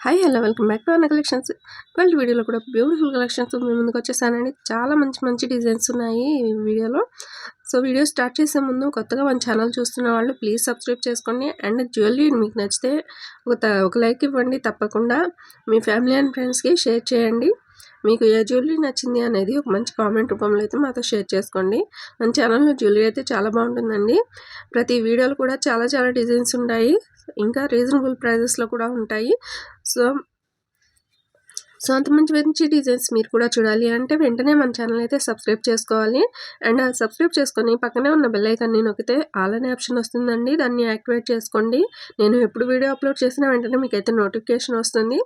Hi hello welcome back to అన్న collections. వాళ్ళ వీడియోలో కూడా బ్యూటిఫుల్ కలెక్షన్స్ మీ ముందుకు వచ్చేసానండి. చాలా మంచి మంచి డిజైన్స్ ఉన్నాయి ఈ వీడియోలో. సో వీడియో స్టార్ట్ చేసే ముందు కొత్తగా మన ఛానల్ చూస్తున్న వాళ్ళు ప్లీజ్ సబ్స్క్రైబ్ చేసుకోండి. అండ్ జ్యువెలరీ మీకు నచ్చితే ఒక లైక్ ఇవ్వండి. తప్పకుండా మీ ఫ్యామిలీ అండ్ ఫ్రెండ్స్కి షేర్ చేయండి. మీకు ఏ జ్యువెలరీ నచ్చింది అనేది ఒక మంచి కామెంట్ రూపంలో అయితే మాతో షేర్ చేసుకోండి. మన ఛానల్లో జ్యువెలరీ అయితే చాలా బాగుంటుందండి. ప్రతి వీడియోలు కూడా చాలా డిజైన్స్ ఉంటాయి. ఇంకా రీజనబుల్ ప్రైజెస్లో కూడా ఉంటాయి. సో అంత మంచి డిజైన్స్ మీరు కూడా చూడాలి అంటే వెంటనే మన ఛానల్ అయితే సబ్స్క్రైబ్ చేసుకోవాలి. అండ్ సబ్స్క్రైబ్ చేసుకొని పక్కనే ఉన్న బెల్ ఐకాన్ని నొక్కితే ఆల్ అనే ఆప్షన్ వస్తుందండి. దాన్ని యాక్టివేట్ చేసుకోండి. నేను ఎప్పుడు వీడియో అప్లోడ్ చేసినా వెంటనే మీకు అయితే నోటిఫికేషన్ వస్తుంది.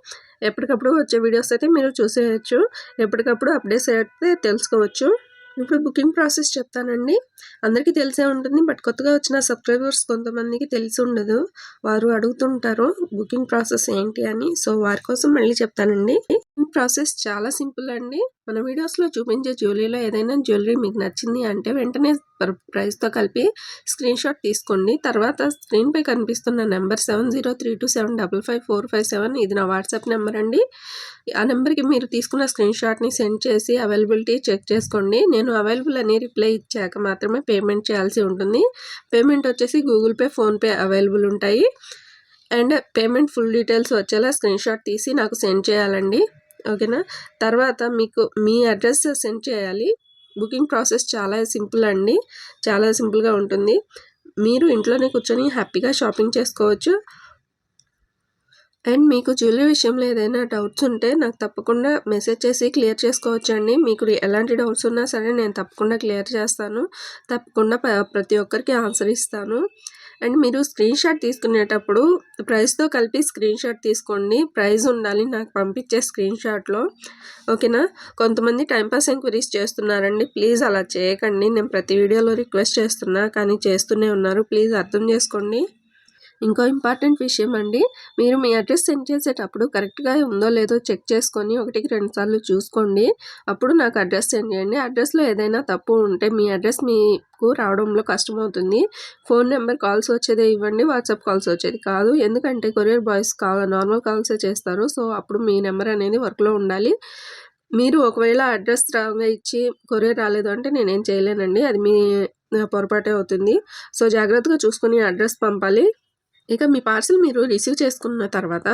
ఎప్పటికప్పుడు వచ్చే వీడియోస్ అయితే మీరు చూసేయచ్చు. ఎప్పటికప్పుడు అప్డేట్స్ అయితే తెలుసుకోవచ్చు. ఇప్పుడు బుకింగ్ ప్రాసెస్ చెప్తానండి. అందరికీ తెలిసే ఉంటుంది, బట్ కొత్తగా వచ్చిన సబ్స్క్రైబర్స్ కొంతమందికి తెలిసి ఉండదు. వారు అడుగుతుంటారు బుకింగ్ ప్రాసెస్ ఏంటి అని. సో వారి కోసం మళ్ళీ చెప్తానండి. బుకింగ్ ప్రాసెస్ చాలా సింపుల్ అండి. మన వీడియోస్లో చూపించే జ్యువెలరీలో ఏదైనా జ్యువెలరీ మీకు నచ్చింది అంటే వెంటనే ప్రైస్తో కలిపి స్క్రీన్ షాట్ తీసుకోండి. తర్వాత స్క్రీన్పై కనిపిస్తున్న నెంబర్ 7032755457 ఇది నా వాట్సాప్ నెంబర్ అండి. ఆ నెంబర్కి మీరు తీసుకున్న స్క్రీన్ షాట్ని సెండ్ చేసి అవైలబిలిటీ చెక్ చేసుకోండి. నేను అవైలబుల్ అని రిప్లై ఇచ్చాక మాత్రమే పేమెంట్ చేయాల్సి ఉంటుంది. పేమెంట్ వచ్చేసి గూగుల్ పే, ఫోన్పే అవైలబుల్ ఉంటాయి. అండ్ పేమెంట్ ఫుల్ డీటెయిల్స్ వచ్చేలా స్క్రీన్ షాట్ తీసి నాకు సెండ్ చేయాలండి. ఓకేనా. తర్వాత మీకు మీ అడ్రస్ సెండ్ చేయాలి. బుకింగ్ ప్రాసెస్ చాలా సింపుల్ అండి. చాలా సింపుల్గా ఉంటుంది. మీరు ఇంట్లోనే కూర్చొని హ్యాపీగా షాపింగ్ చేసుకోవచ్చు. అండ్ మీకు జ్యువెలరీ విషయంలో ఏదైనా డౌట్స్ ఉంటే నాకు తప్పకుండా మెసేజ్ చేసి క్లియర్ చేసుకోవచ్చు అండి. మీకు ఎలాంటి డౌట్స్ ఉన్నా సరే నేను తప్పకుండా క్లియర్ చేస్తాను. తప్పకుండా ప్రతి ఒక్కరికి ఆన్సర్ ఇస్తాను. అండ్ మీరు స్క్రీన్ షాట్ తీసుకునేటప్పుడు ప్రైస్తో కలిపి స్క్రీన్ షాట్ తీసుకోండి. ప్రైస్ ఉండాలి నాకు పంపించే స్క్రీన్ షాట్లో. ఓకేనా. కొంతమంది టైంపాస్ ఎంక్వైరీస్ చేస్తున్నారండి. ప్లీజ్ అలా చేయకండి. నేను ప్రతి వీడియోలో రిక్వెస్ట్ చేస్తున్నా కానీ చేస్తూనే ఉన్నారు. ప్లీజ్ అర్థం చేసుకోండి. ఇంకో ఇంపార్టెంట్ విషయం అండి, మీరు మీ అడ్రస్ సెండ్ చేసేటప్పుడు కరెక్ట్గా ఉందో లేదో చెక్ చేసుకొని 1-2 సార్లు చూసుకోండి. అప్పుడు నాకు అడ్రస్ సెండ్ చేయండి. అడ్రస్లో ఏదైనా తప్పు ఉంటే మీ అడ్రస్ మీకు రావడంలో కష్టమవుతుంది. ఫోన్ నెంబర్ కాల్స్ వచ్చేదే ఇవ్వండి, వాట్సాప్ కాల్స్ వచ్చేది కాదు. ఎందుకంటే కొరియర్ బాయ్స్ నార్మల్ కాల్సే చేస్తారు. సో అప్పుడు మీ నెంబర్ అనేది వర్క్లో ఉండాలి. మీరు ఒకవేళ అడ్రస్ రాంగ్గా ఇచ్చి కొరియర్ రాలేదు అంటే నేనేం చేయలేనండి. అది మీ పొరపాటే అవుతుంది. సో జాగ్రత్తగా చూసుకొని అడ్రస్ పంపాలి. ఇక మీ పార్సిల్ మీరు రిసీవ్ చేసుకున్న తర్వాత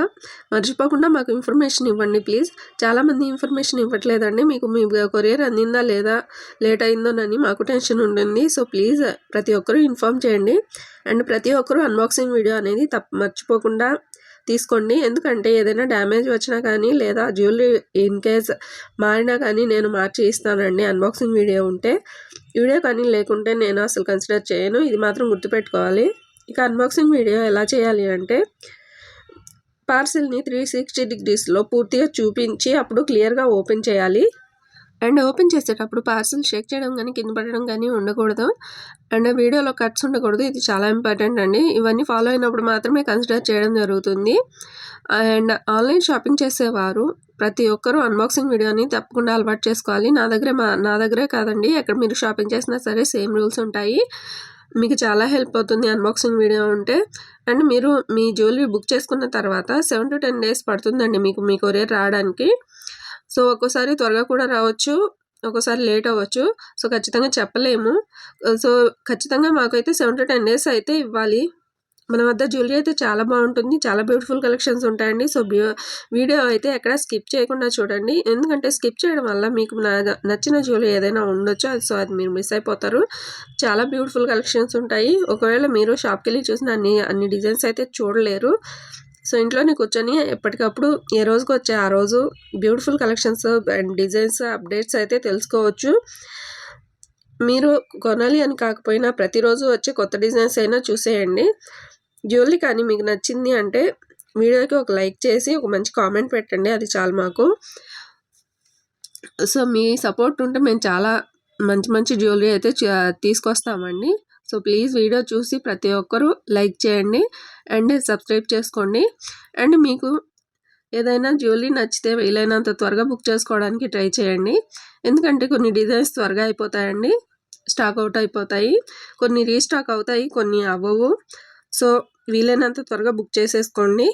మర్చిపోకుండా మాకు ఇన్ఫర్మేషన్ ఇవ్వండి ప్లీజ్. చాలామంది ఇన్ఫర్మేషన్ ఇవ్వట్లేదండి. మీకు మీ కొరియర్ అందిందా లేదా, లేట్ అయిందోనని మాకు టెన్షన్ ఉంటుంది. సో ప్లీజ్ ప్రతి ఒక్కరూ ఇన్ఫామ్ చేయండి. అండ్ ప్రతి ఒక్కరూ అన్బాక్సింగ్ వీడియో అనేది మర్చిపోకుండా తీసుకోండి. ఎందుకంటే ఏదైనా డ్యామేజ్ వచ్చినా కానీ లేదా జ్యువెలరీ ఇన్ కేస్ మారినా కానీ నేను మార్చి ఇస్తానండి. అన్బాక్సింగ్ వీడియో ఉంటే. వీడియో కానీ లేకుంటే నేను అసలు కన్సిడర్ చేయను. ఇది మాత్రం గుర్తుపెట్టుకోవాలి. ఇక అన్బాక్సింగ్ వీడియో ఎలా చేయాలి అంటే పార్సిల్ని 360 degreesలో పూర్తిగా చూపించి అప్పుడు క్లియర్గా ఓపెన్ చేయాలి. అండ్ ఓపెన్ చేసేటప్పుడు పార్సిల్ షేక్ చేయడం కానీ కింద పడడం కానీ ఉండకూడదు. అండ్ వీడియోలో కట్స్ ఉండకూడదు. ఇది చాలా ఇంపార్టెంట్ అండి. ఇవన్నీ ఫాలో అయినప్పుడు మాత్రమే కన్సిడర్ చేయడం జరుగుతుంది. అండ్ ఆన్లైన్ షాపింగ్ చేసేవారు ప్రతి ఒక్కరూ అన్బాక్సింగ్ వీడియోని తప్పకుండా అలవాటు చేసుకోవాలి. నా దగ్గరే కాదండి, ఎక్కడ మీరు షాపింగ్ చేసినా సరే సేమ్ రూల్స్ ఉంటాయి. మీకు చాలా హెల్ప్ అవుతుంది అన్బాక్సింగ్ వీడియో ఉంటే. అండ్ మీరు మీ జ్యువెలరీ బుక్ చేసుకున్న తర్వాత 7 to 10 days పడుతుందండి మీకు మీ కొరియర్ రావడానికి. సో ఒక్కోసారి త్వరగా కూడా రావచ్చు, ఒక్కోసారి లేట్ అవ్వచ్చు. సో ఖచ్చితంగా చెప్పలేము. సో ఖచ్చితంగా మాకైతే 7 to 10 days అయితే ఇవ్వాలి. మన వద్ద జ్యువెలరీ అయితే చాలా బాగుంటుంది. చాలా బ్యూటిఫుల్ కలెక్షన్స్ ఉంటాయండి. సో వీడియో అయితే ఎక్కడ స్కిప్ చేయకుండా చూడండి. ఎందుకంటే స్కిప్ చేయడం వల్ల మీకు నచ్చిన జ్యువెలరీ ఏదైనా ఉండొచ్చు. సో అది మీరు మిస్ అయిపోతారు. చాలా బ్యూటిఫుల్ కలెక్షన్స్ ఉంటాయి. ఒకవేళ మీరు షాప్కి వెళ్ళి చూసిన అన్ని డిజైన్స్ అయితే చూడలేరు. సో ఇంట్లోనే కూర్చొని ఎప్పటికప్పుడు ఏ రోజుకి వచ్చే ఆ రోజు beautiful collections and designs updates అయితే తెలుసుకోవచ్చు. మీరు కొనాలి అని కాకపోయినా ప్రతిరోజు వచ్చే కొత్త డిజైన్స్ అయినా చూసేయండి. జ్యువెలరీ కానీ మీకు నచ్చింది అంటే వీడియోకి ఒక లైక్ చేసి ఒక మంచి కామెంట్ పెట్టండి. అది చాలు మాకు. సో మీ సపోర్ట్ ఉంటే మేము చాలా మంచి జ్యువెలరీ అయితే తీసుకొస్తామండి. సో ప్లీజ్ వీడియో చూసి ప్రతి ఒక్కరూ లైక్ చేయండి అండ్ సబ్స్క్రైబ్ చేసుకోండి. అండ్ మీకు ఏదైనా జ్యువెలరీ నచ్చితే వీలైనంత త్వరగా బుక్ చేసుకోవడానికి ట్రై చేయండి. ఎందుకంటే కొన్ని డిజైన్స్ త్వరగా అయిపోతాయండి, స్టాక్ అవుట్ అయిపోతాయి. కొన్ని రీస్టాక్ అవుతాయి, కొన్ని అవ్వవు. సో వీలైనంత త్వరగా బుక్ చేసేసుకోండి.